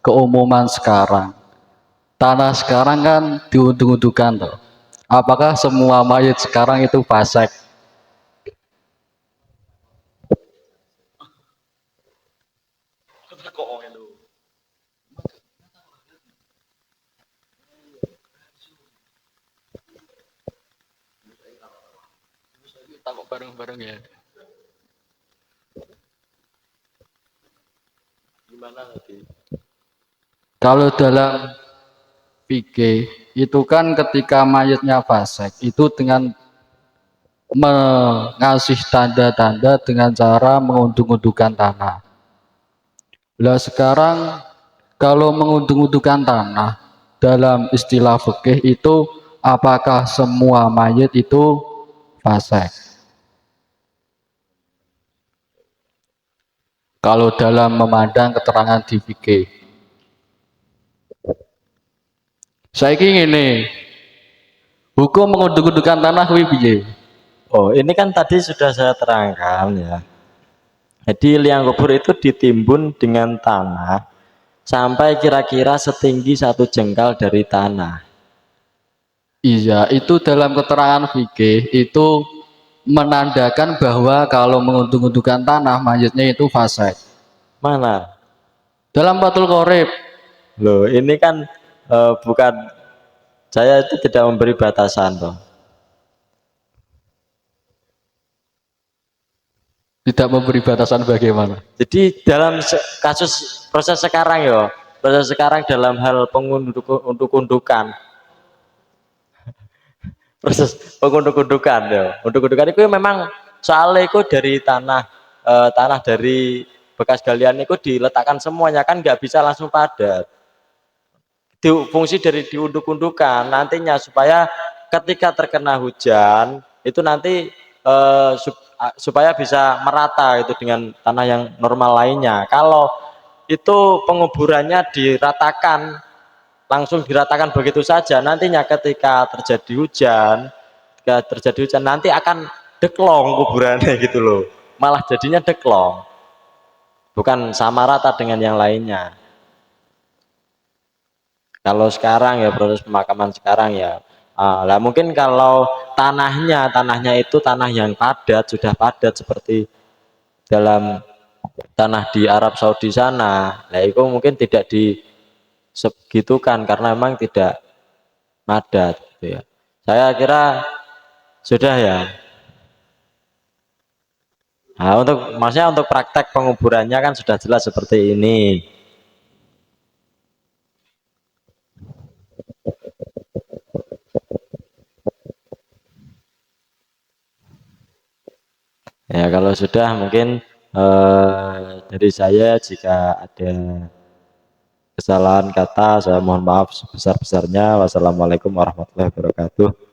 keumuman sekarang, tanah sekarang kan diunduk-undukan toh. Apakah semua mayat sekarang itu fasek? Takut bareng-bareng ya. Gimana tadi? Kalau dalam fikih itu kan ketika mayatnya fasek itu dengan mengasih tanda-tanda dengan cara mengunduh-unduhkan tanah. Lah sekarang kalau mengunduh-unduhkan tanah dalam istilah fikih itu apakah semua mayat itu fasek? Kalau dalam memandang keterangan di fikih. Saiki ngene. Hukum mengunduh-unduhkan tanah kuwi piye? Oh, ini kan tadi sudah saya terangkan ya. Jadi liang kubur itu ditimbun dengan tanah sampai kira-kira setinggi 1 jengkal dari tanah. Iya, itu dalam keterangan fikih itu menandakan bahwa kalau mengunduh-unduhkan tanah mayatnya itu fasik. Mana? Dalam Fathul Qorib. Loh, ini kan bukan, saya itu tidak memberi batasan toh. Tidak memberi batasan bagaimana. Jadi dalam kasus proses sekarang ya, proses sekarang dalam hal pengunduk-undukan, proses pengunduk-undukan ya. Unduk-undukan itu memang soalnya itu dari tanah dari bekas galian itu diletakkan semuanya kan nggak bisa langsung padat. Fungsi dari diunduk-undukan nantinya supaya ketika terkena hujan itu nanti supaya bisa merata itu dengan tanah yang normal lainnya. Kalau itu penguburannya diratakan, langsung diratakan begitu saja, nantinya ketika terjadi hujan nanti akan deklong kuburannya gitu loh, malah jadinya deklong, bukan sama rata dengan yang lainnya. Kalau sekarang ya proses pemakaman sekarang ya, lah mungkin kalau tanahnya itu tanah yang padat, sudah padat seperti dalam tanah di Arab Saudi sana, nah itu mungkin tidak disegitukan karena memang tidak padat gitu ya. Saya kira sudah ya. Nah, maksudnya untuk praktek penguburannya kan sudah jelas seperti ini. Ya kalau sudah mungkin dari saya jika ada kesalahan kata saya mohon maaf sebesar-besarnya. Wassalamualaikum warahmatullahi wabarakatuh.